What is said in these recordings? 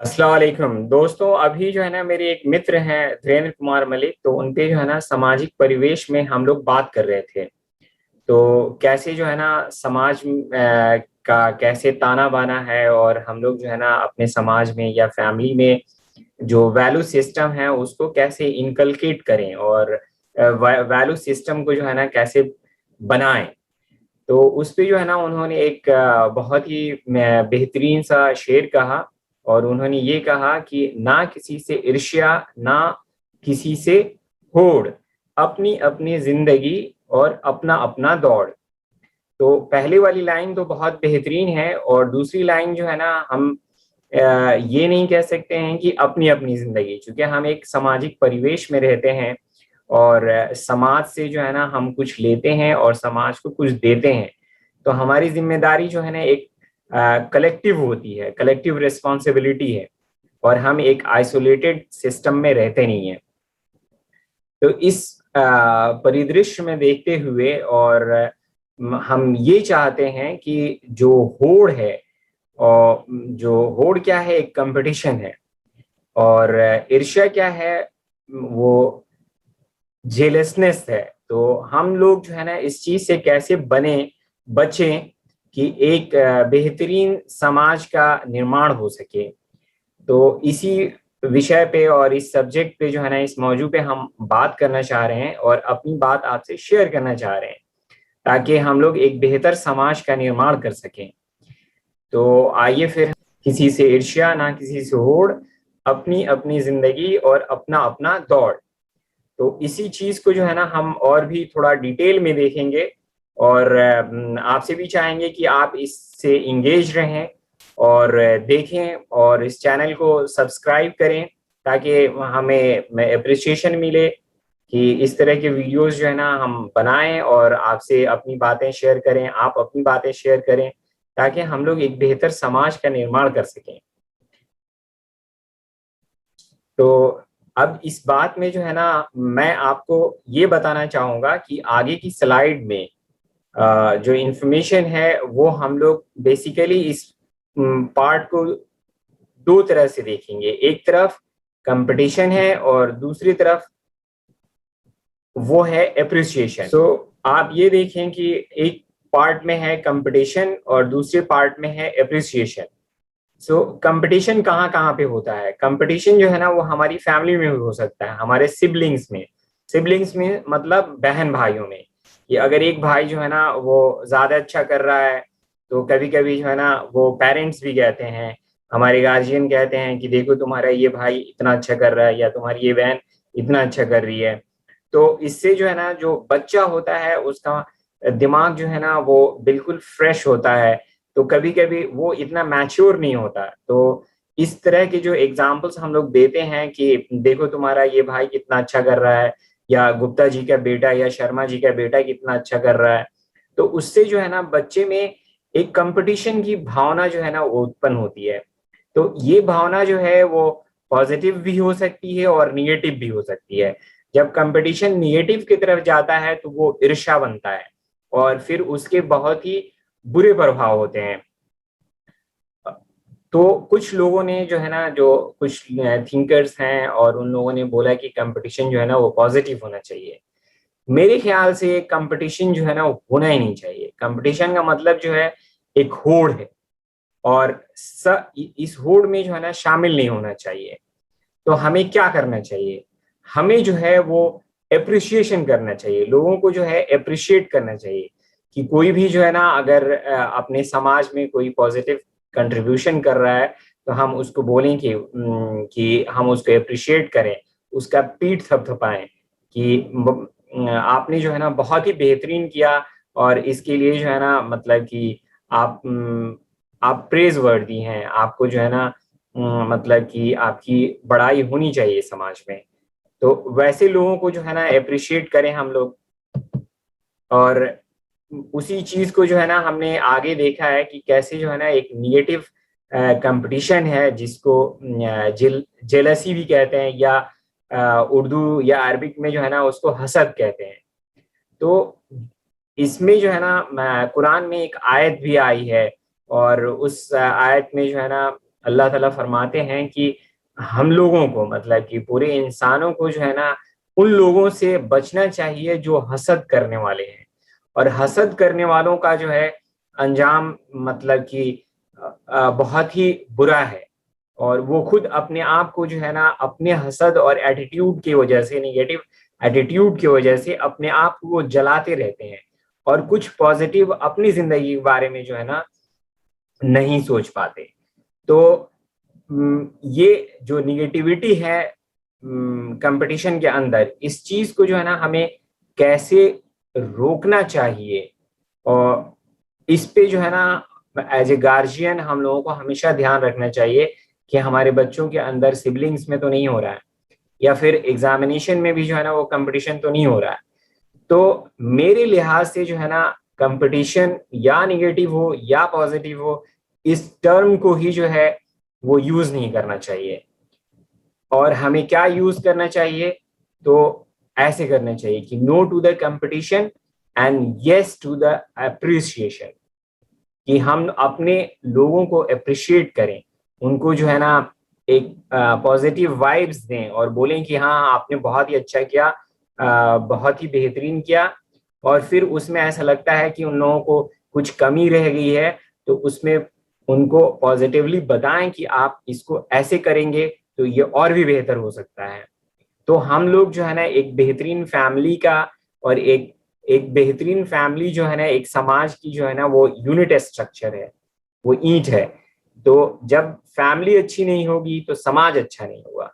अस्सलाम वालेकुम दोस्तों। अभी जो है ना मेरे एक मित्र हैं धीरेन्द्र कुमार मलिक, तो उनपे जो है ना सामाजिक परिवेश में हम लोग बात कर रहे थे। तो कैसे जो है ना समाज का कैसे ताना बाना है, और हम लोग जो है ना अपने समाज में या फैमिली में जो वैल्यू सिस्टम है उसको कैसे इनकलकेट करें, और वैल्यू सिस्टम को जो है ना कैसे बनाएं। तो उस पे जो है ना उन्होंने एक बहुत ही बेहतरीन सा शेर कहा। और उन्होंने ये कहा कि ना किसी से ईर्ष्या, ना किसी से होड़, अपनी अपनी जिंदगी और अपना अपना दौड़। तो पहली वाली लाइन तो बहुत बेहतरीन है, और दूसरी लाइन जो है ना हम ये नहीं कह सकते हैं कि अपनी अपनी जिंदगी, क्योंकि हम एक सामाजिक परिवेश में रहते हैं। और समाज से जो है ना हम कुछ लेते हैं और समाज को कुछ देते हैं। तो हमारी जिम्मेदारी जो है ना एक कलेक्टिव होती है, कलेक्टिव रिस्पॉन्सिबिलिटी है। और हम एक आइसोलेटेड सिस्टम में रहते नहीं है। तो इस परिदृश्य में देखते हुए, और हम ये चाहते हैं कि जो होड़ है, और जो होड़ क्या है, एक कंपटीशन है। और ईर्ष्या क्या है, वो जेलसनेस है। तो हम लोग जो है ना इस चीज से कैसे बचें कि एक बेहतरीन समाज का निर्माण हो सके। तो इसी विषय पे और इस सब्जेक्ट पे जो है ना, इस मौजू पे हम बात करना चाह रहे हैं और अपनी बात आपसे शेयर करना चाह रहे हैं, ताकि हम लोग एक बेहतर समाज का निर्माण कर सकें। तो आइए फिर, किसी से ईर्ष्या ना किसी से होड़, अपनी अपनी जिंदगी और अपना अपना दौड़। तो इसी चीज को जो है ना हम और भी थोड़ा डिटेल में देखेंगे। और आपसे भी चाहेंगे कि आप इससे इंगेज रहें और देखें, और इस चैनल को सब्सक्राइब करें, ताकि हमें अप्रिसिएशन मिले कि इस तरह के वीडियोस जो है ना हम बनाएं और आपसे अपनी बातें शेयर करें, आप अपनी बातें शेयर करें, ताकि हम लोग एक बेहतर समाज का निर्माण कर सकें। तो अब इस बात में जो है ना मैं आपको ये बताना चाहूंगा कि आगे की स्लाइड में जो इंफॉर्मेशन है वो हम लोग बेसिकली इस पार्ट को दो तरह से देखेंगे। एक तरफ कंपटीशन है और दूसरी तरफ वो है अप्रिसिएशन। सो आप ये देखें कि एक पार्ट में है कंपटीशन और दूसरे पार्ट में है अप्रिसिएशन। सो कंपटीशन कहाँ कहाँ पे होता है? कंपटीशन जो है ना वो हमारी फैमिली में भी हो सकता है, हमारे सिबलिंग्स में। सिबलिंग्स में मतलब बहन भाइयों में। कि अगर एक भाई जो है ना वो ज्यादा अच्छा कर रहा है, तो कभी कभी जो है ना वो पेरेंट्स भी कहते हैं, हमारे गार्जियन कहते हैं कि देखो तुम्हारा ये भाई इतना अच्छा कर रहा है, या तुम्हारी ये बहन इतना अच्छा कर रही है। तो इससे जो है ना जो बच्चा होता है उसका दिमाग जो है ना वो बिल्कुल फ्रेश होता है। तो कभी कभी वो इतना मैच्योर नहीं होता। तो इस तरह के जो एग्जाम्पल्स हम लोग देते हैं कि देखो तुम्हारा ये भाई कितना अच्छा कर रहा है, या गुप्ता जी का बेटा या शर्मा जी का बेटा कितना अच्छा कर रहा है। तो उससे जो है ना बच्चे में एक कंपटीशन की भावना जो है ना वो उत्पन्न होती है। तो ये भावना जो है वो पॉजिटिव भी हो सकती है और निगेटिव भी हो सकती है। जब कंपटीशन निगेटिव की तरफ जाता है तो वो ईर्ष्या बनता है, और फिर उसके बहुत ही बुरे प्रभाव होते हैं। तो कुछ लोगों ने जो है ना, जो कुछ थिंकर्स हैं, और उन लोगों ने बोला कि कंपटीशन जो है ना वो पॉजिटिव होना चाहिए। मेरे ख्याल से कंपटीशन जो है ना वो होना ही नहीं चाहिए। कंपटीशन का मतलब जो है एक होड़ है, और इस होड़ में जो है ना शामिल नहीं होना चाहिए। तो हमें क्या करना चाहिए? हमें जो है वो एप्रिसिएशन करना चाहिए, लोगों को जो है अप्रिशिएट करना चाहिए। कि कोई भी जो है ना अगर अपने समाज में कोई पॉजिटिव कंट्रीब्यूशन कर रहा है, तो हम उसको बोलें कि हम उसको अप्रिशिएट करें, उसका पीठ थपथपाएं कि आपने जो है ना बहुत ही बेहतरीन किया, और इसके लिए जो है ना मतलब कि आप आप प्रेज वर्दी हैं, आपको जो है ना मतलब कि आपकी बड़ाई होनी चाहिए समाज में। तो वैसे लोगों को जो है ना अप्रिशिएट करें हम लोग। और उसी चीज को जो है ना हमने आगे देखा है कि कैसे जो है ना एक निगेटिव कंपटीशन है, जिसको जेलसी भी कहते हैं, या उर्दू या अरबिक में जो है ना उसको हसद कहते हैं। तो इसमें जो है ना कुरान में एक आयत भी आई है, और उस आयत में जो है ना अल्लाह ताला फरमाते हैं कि हम लोगों को, मतलब कि पूरे इंसानों को जो है ना, उन लोगों से बचना चाहिए जो हसद करने वाले हैं। और हसद करने वालों का जो है अंजाम, मतलब कि बहुत ही बुरा है। और वो खुद अपने आप को जो है ना, अपने हसद और एटीट्यूड की वजह से, नेगेटिव एटीट्यूड की वजह से अपने आप को वो जलाते रहते हैं, और कुछ पॉजिटिव अपनी जिंदगी के बारे में जो है ना नहीं सोच पाते। तो ये जो निगेटिविटी है कंपटीशन के अंदर, इस चीज को जो है ना हमें कैसे रोकना चाहिए, और इस पे जो है ना एज ए गार्जियन हम लोगों को हमेशा ध्यान रखना चाहिए कि हमारे बच्चों के अंदर सिबलिंग्स में तो नहीं हो रहा है, या फिर एग्जामिनेशन में भी जो है ना वो कंपटीशन तो नहीं हो रहा है। तो मेरे लिहाज से जो है ना, कंपटीशन या निगेटिव हो या पॉजिटिव हो, इस टर्म को ही जो है वो यूज नहीं करना चाहिए। और हमें क्या यूज करना चाहिए, तो ऐसे करना चाहिए कि no to the competition and yes to the appreciation, कि हम अपने लोगों को अप्रिशिएट करें, उनको जो है ना एक पॉजिटिव वाइब्स दें और बोलें कि हाँ आपने बहुत ही अच्छा किया, बहुत ही बेहतरीन किया। और फिर उसमें ऐसा लगता है कि उन लोगों को कुछ कमी रह गई है, तो उसमें उनको पॉजिटिवली बताएं कि आप इसको ऐसे करेंगे तो ये और भी बेहतर हो सकता है। तो हम लोग जो है ना एक बेहतरीन फैमिली का, और एक एक बेहतरीन फैमिली जो है ना एक समाज की जो है ना वो यूनिट स्ट्रक्चर है, वो ईंट है। तो जब फैमिली अच्छी नहीं होगी तो समाज अच्छा नहीं होगा।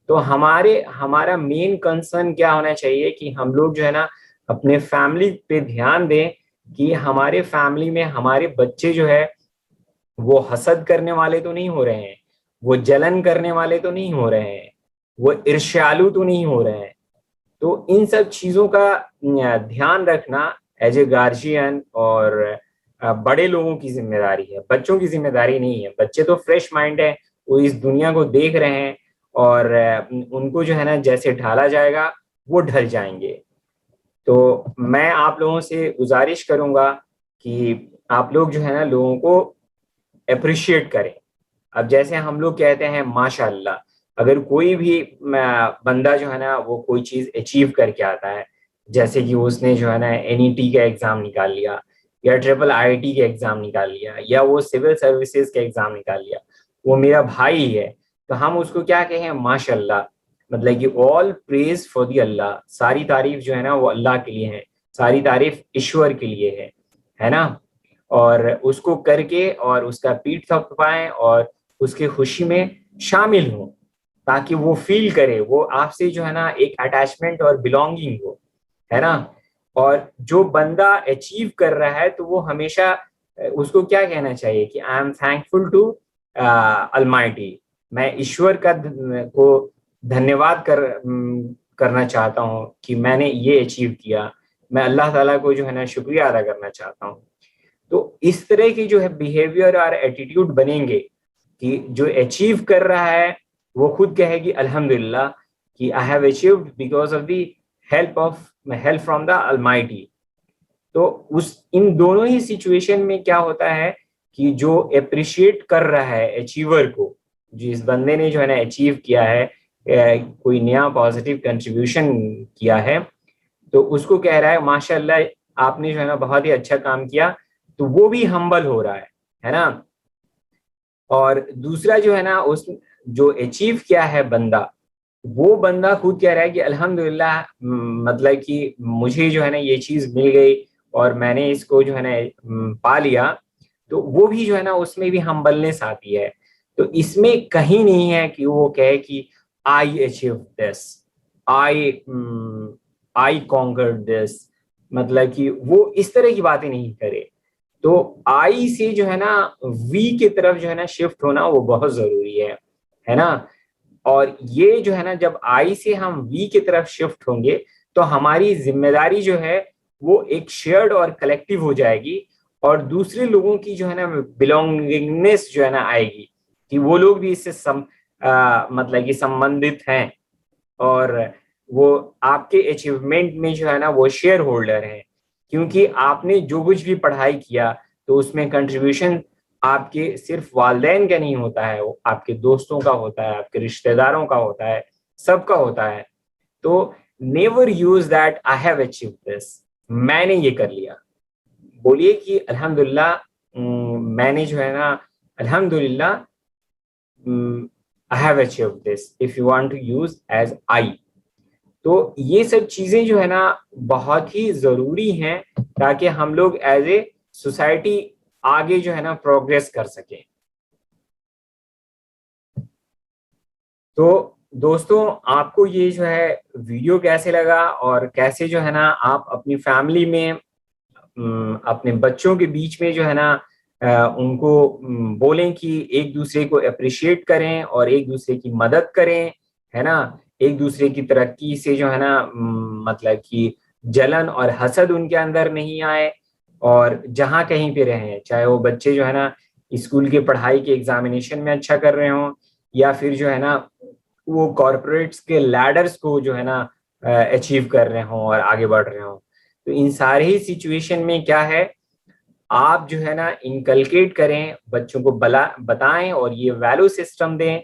तो हमारा मेन कंसर्न क्या होना चाहिए कि हम लोग जो है ना अपने फैमिली पे ध्यान दें, कि हमारे फैमिली में हमारे बच्चे जो है वो हसद करने वाले तो नहीं हो रहे हैं, वो जलन करने वाले तो नहीं हो रहे हैं, वो ईर्ष्यालु तो नहीं हो रहे हैं। तो इन सब चीजों का ध्यान रखना एज ए गार्जियन और बड़े लोगों की जिम्मेदारी है, बच्चों की जिम्मेदारी नहीं है। बच्चे तो फ्रेश माइंड है, वो इस दुनिया को देख रहे हैं, और उनको जो है ना जैसे ढाला जाएगा वो ढल जाएंगे। तो मैं आप लोगों से गुजारिश करूंगा कि आप लोग जो है ना लोगों को अप्रिशिएट करें। अब जैसे हम लोग कहते हैं माशाअल्लाह, अगर कोई भी बंदा जो है ना वो कोई चीज अचीव करके आता है, जैसे कि उसने जो है ना एनईटी का एग्जाम निकाल लिया, या ट्रिपल आईआईटी का एग्जाम निकाल लिया, या वो सिविल सर्विसेज का एग्जाम निकाल लिया, वो मेरा भाई है, तो हम उसको क्या कहें, माशाअल्लाह। मतलब कि ऑल प्रेज फॉर दी अल्लाह, सारी तारीफ जो है ना वो अल्लाह के लिए है, सारी तारीफ ईश्वर के लिए है ना। और उसको करके और उसका पीठ थपथपाएं और उसके खुशी में शामिल हो, ताकि वो फील करे, वो आपसे जो है ना एक अटैचमेंट और बिलोंगिंग हो, है ना। और जो बंदा अचीव कर रहा है तो वो हमेशा उसको क्या कहना चाहिए कि I am thankful to almighty, मैं ईश्वर का को धन्यवाद करना चाहता हूँ कि मैंने ये अचीव किया, मैं अल्लाह ताला को जो है ना शुक्रिया अदा करना चाहता हूँ। तो इस तरह की जो है बिहेवियर और एटीट्यूड बनेंगे कि जो अचीव कर रहा है वो खुद कहेगी अल्हम्दुलिल्लाह कि I have achieved because of the help from the Almighty. तो उस इन दोनों ही सिचुएशन में क्या होता है कि जो अप्रिशिएट कर रहा है अचीवर को, जिस बंदे ने जो है ना अचीव किया है, कोई नया पॉजिटिव कंट्रीब्यूशन किया है, तो उसको कह रहा है माशाल्लाह आपने जो है ना बहुत ही अच्छा काम किया, तो वो भी हम्बल हो रहा है ना। और दूसरा जो है ना उस जो अचीव किया है बंदा, वो बंदा खुद कह रहा है कि अल्हम्दुलिल्लाह, मतलब कि मुझे जो है ना ये चीज मिल गई और मैंने इसको जो है ना पा लिया, तो वो भी जो है ना उसमें भी हम्बलनेस आती है। तो इसमें कहीं नहीं है कि वो कहे कि I achieve this, I I conquered this, मतलब कि वो इस तरह की बातें नहीं करे। तो आई से जो है ना वी की तरफ जो है ना शिफ्ट होना वो बहुत जरूरी है ना। और ये जो है ना जब आई से हम वी की तरफ शिफ्ट होंगे, तो हमारी जिम्मेदारी जो है वो एक शेयर्ड और कलेक्टिव हो जाएगी, और दूसरे लोगों की जो है ना बिलोंगिंगनेस जो है ना आएगी, कि वो लोग भी इससे मतलब कि संबंधित हैं, और वो आपके अचीवमेंट में जो है ना वो शेयर होल्डर है, क्योंकि आपने जो कुछ भी पढ़ाई किया तो उसमें कंट्रीब्यूशन आपके सिर्फ वालिदैन का नहीं होता है, वो आपके दोस्तों का होता है, आपके रिश्तेदारों का होता है, सबका होता है। तो never use that I have achieve this, मैंने ये कर लिया। बोलिए कि अल्हम्दुलिल्लाह, मैंने जो है ना, अल्हम्दुलिल्लाह I have achieve this, if you want to use as I. तो ये सब चीजें जो है ना बहुत ही जरूरी हैं, ताकि हम लोग एज ए सोसाइटी आगे जो है ना प्रोग्रेस कर सकें। तो दोस्तों, आपको ये जो है वीडियो कैसे लगा, और कैसे जो है ना आप अपनी फैमिली में, अपने बच्चों के बीच में जो है ना उनको बोलें कि एक दूसरे को अप्रिशिएट करें और एक दूसरे की मदद करें, है ना। एक दूसरे की तरक्की से जो है ना मतलब कि जलन और हसद उनके अंदर नहीं आए। और जहाँ कहीं पे रहें, चाहे वो बच्चे जो है ना स्कूल के पढ़ाई के एग्जामिनेशन में अच्छा कर रहे हों, या फिर जो है ना वो कॉरपोरेट्स के लैडर्स को जो है ना अचीव कर रहे हों और आगे बढ़ रहे हों। तो इन सारे ही सिचुएशन में क्या है, आप जो है ना इनकलकेट करें, बच्चों को बताएं और ये वैल्यू सिस्टम दें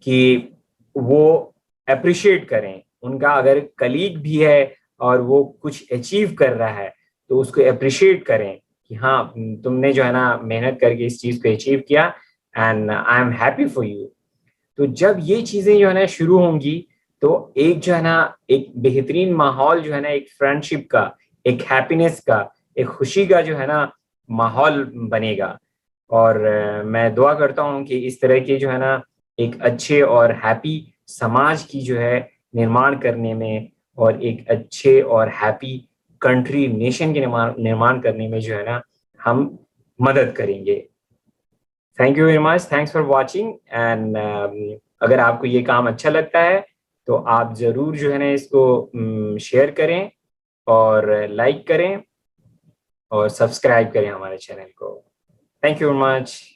कि वो अप्रिशिएट करें उनका, अगर कलीग भी है और वो कुछ अचीव कर रहा है तो उसको अप्रिशिएट करें कि हाँ, तुमने जो है ना मेहनत करके इस चीज को अचीव किया, and I am happy for you. तो जब ये चीजें जो है ना शुरू होंगी, तो एक जो है ना एक बेहतरीन माहौल जो है ना, एक फ्रेंडशिप का, एक हैप्पीनेस का, एक खुशी का जो है ना माहौल बनेगा। और मैं दुआ करता हूँ कि इस तरह के जो है ना एक अच्छे और हैप्पी समाज की जो है निर्माण करने में, और एक अच्छे और हैप्पी कंट्री, नेशन के निर्माण करने में जो है ना हम मदद करेंगे। Thank you very much, thanks for watching. And अगर आपको ये काम अच्छा लगता है तो आप जरूर जो है ना इसको शेयर करें और लाइक करें और सब्सक्राइब करें हमारे चैनल को। Thank you very much.